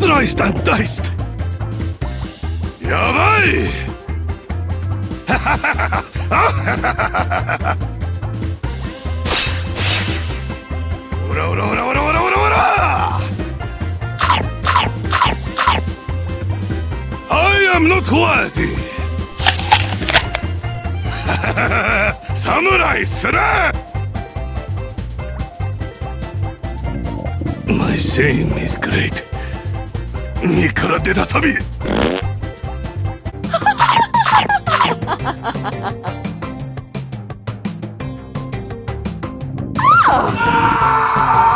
Sliced and diced! やばいオラオラオラオラオラオラオラ I am not worthy! 侍する My shame is great. 身から出たサビああ